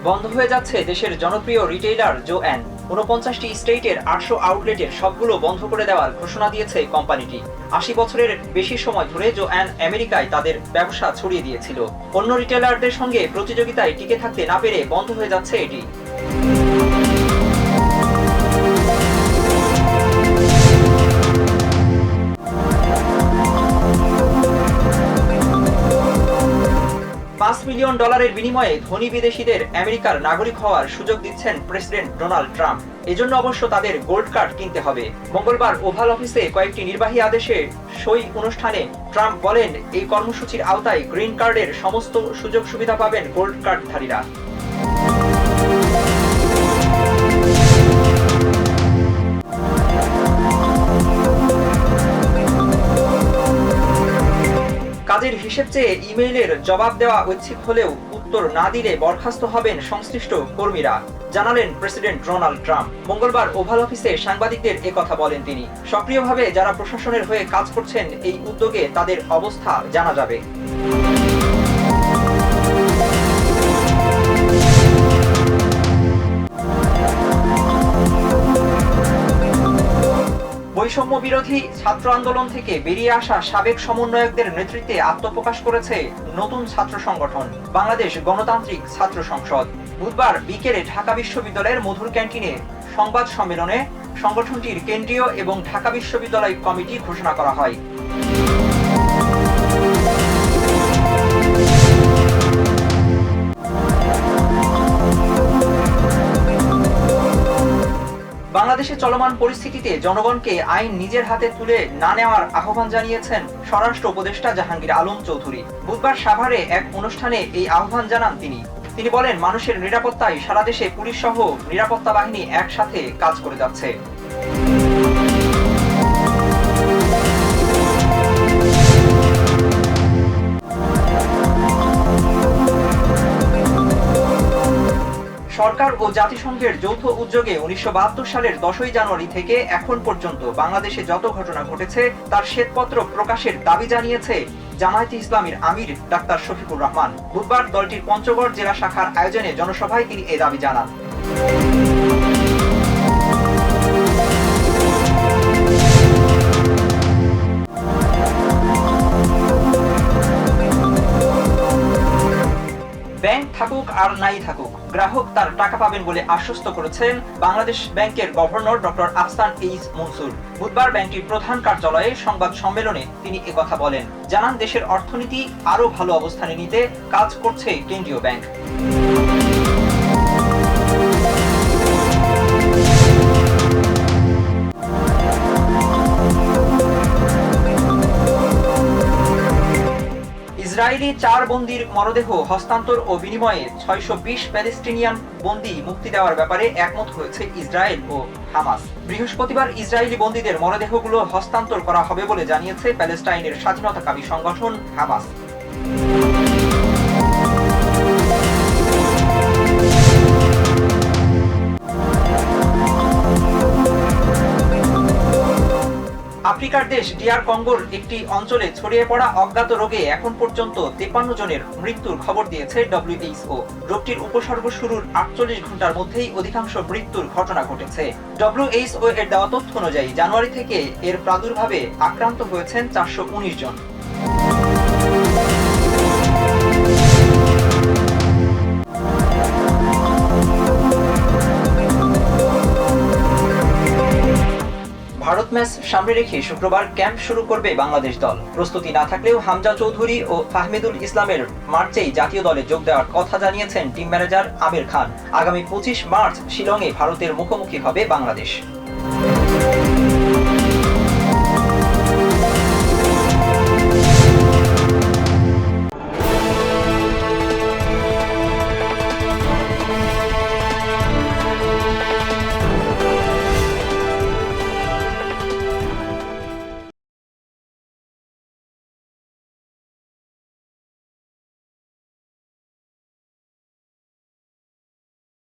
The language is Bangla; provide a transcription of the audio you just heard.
বন্ধ হয়ে যাচ্ছে দেশের জনপ্রিয় রিটেইলার জোঅ্যান। ৪৯টি স্টেটের ৮০০ আউটলেটের সবগুলো বন্ধ করে দেওয়ার ঘোষণা দিয়েছে কোম্পানিটি। ৮০ বছরের বেশি সময় ধরে জোঅ্যান আমেরিকায় তাদের ব্যবসা ছড়িয়ে দিয়েছিল। অন্য রিটেইলারদের সঙ্গে প্রতিযোগিতায় টিকে থাকতে না পেরে বন্ধ হয়ে যাচ্ছে এটি। $৫ মিলিয়ন বিনিময়ে ধনী বিদেশিদের আমেরিকার নাগরিক হওয়ার সুযোগ দিচ্ছেন প্রেসিডেন্ট ডোনাল্ড ট্রাম্প। এজন্য অবশ্য তাদের গোল্ড কার্ড কিনতে হবে। মঙ্গলবার ওভাল অফিসে কয়েকটি নির্বাহী আদেশে সই অনুষ্ঠানে ট্রাম্প বলেন, এই কর্মসূচির আওতায় গ্রিন কার্ডের সমস্ত সুযোগ সুবিধা পাবেন গোল্ড কার্ডধারীরা। কাজের হিসেব চেয়ে ইমেইলের জবাব দেওয়া ঐচ্ছিক হলেও উত্তর না দিলে বরখাস্ত হবেন সংশ্লিষ্ট কর্মীরা, জানালেন প্রেসিডেন্ট ডোনাল্ড ট্রাম্প। মঙ্গলবার ওভাল অফিসে সাংবাদিকদের একথা বলেন তিনি। সক্রিয়ভাবে যারা প্রশাসনের হয়ে কাজ করছেন এই উদ্যোগে তাদের অবস্থা জানা যাবে। বৈষম্য বিরোধী ছাত্র আন্দোলন থেকে বেরিয়ে আসা সাবেক সমন্বয়কদের নেতৃত্বে আত্মপ্রকাশ করেছে নতুন ছাত্র সংগঠন বাংলাদেশ গণতান্ত্রিক ছাত্র সংসদ। বুধবার বিকেলে ঢাকা বিশ্ববিদ্যালয়ের মধুর ক্যান্টিনে সংবাদ সম্মেলনে সংগঠনটির কেন্দ্রীয় এবং ঢাকা বিশ্ববিদ্যালয় কমিটি ঘোষণা করা হয়। বাংলাদেশে চলমান পরিস্থিতিতে জনগণকে আইন নিজের হাতে তুলে না নেওয়ার আহ্বান জানিয়েছেন স্বরাষ্ট্র উপদেষ্টা জাহাঙ্গীর আলম চৌধুরী। বুধবার সাভারে এক অনুষ্ঠানে এই আহ্বান জানান তিনি বলেন, মানুষের নিরাপত্তায় সারা দেশে পুলিশ সহ নিরাপত্তা বাহিনী একসাথে কাজ করে যাচ্ছে। সরকার ও জাতিসংঘের যৌথ উদ্যোগে ১৯৭২ সালের ১০ই জানুয়ারি থেকে এখন পর্যন্ত বাংলাদেশে যত ঘটনা ঘটেছে তার শ্বেতপত্র প্রকাশের দাবি জানিয়েছে জামায়াতে ইসলামীর আমির ডাক্তার শফিকুর রহমান। বুধবার দলটির পঞ্চগড় জেলা শাখার আয়োজনে জনসভায় তিনি এ দাবি জানান। ব্যাংক থাকুক আর নাই থাকুক, গ্রাহক তার টাকা পাবেন বলে আশ্বস্ত করেছেন বাংলাদেশ ব্যাংকের governor doctor Ahsan H Mansur. বুধবার ব্যাংকটির প্রধান কার্যালয়ে সংবাদ সম্মেলনে তিনি একথা বলেন, জানান দেশের অর্থনীতি আরও ভালো অবস্থানে নিতে কাজ করছে কেন্দ্রীয় ব্যাংক। ইসরায়েলি ৪ বন্দীর মরদেহ হস্তান্তর ও বিনিময়ে ৬২০ প্যালেস্টিনিয়ান বন্দী মুক্তি দেওয়ার ব্যাপারে একমত হয়েছে ইসরায়েল ও হামাস। বৃহস্পতিবার ইসরায়েলি বন্দীদের মরদেহগুলো হস্তান্তর করা হবে বলে জানিয়েছে প্যালেস্টাইনের স্বাধীনতাকামী সংগঠন হামাস। আফ্রিকার দেশ ডিআর কঙ্গোর একটি অঞ্চলে ছড়িয়ে পড়া অজ্ঞাত রোগে এখন পর্যন্ত ৫৩ জনের মৃত্যুর খবর দিয়েছে WHO। রোগটির উপসর্গ শুরুর ৪৮ ঘন্টার মধ্যেই অধিকাংশ মৃত্যুর ঘটনা ঘটেছে। WHO এর দেওয়া তথ্য অনুযায়ী জানুয়ারি থেকে এর প্রাদুর্ভাবে আক্রান্ত হয়েছেন ৪১৯ জন। ভারত ম্যাচ সামনে রেখে শুক্রবার ক্যাম্প শুরু করবে বাংলাদেশ দল। প্রস্তুতি না থাকলেও হামজা চৌধুরী ও ফাহমিদুল ইসলামের মার্চেই জাতীয় দলে যোগ দেওয়ার কথা জানিয়েছেন টিম ম্যানেজার আমির খান। আগামী ২৫ মার্চ শিলংয়ে ভারতের মুখোমুখি হবে বাংলাদেশ।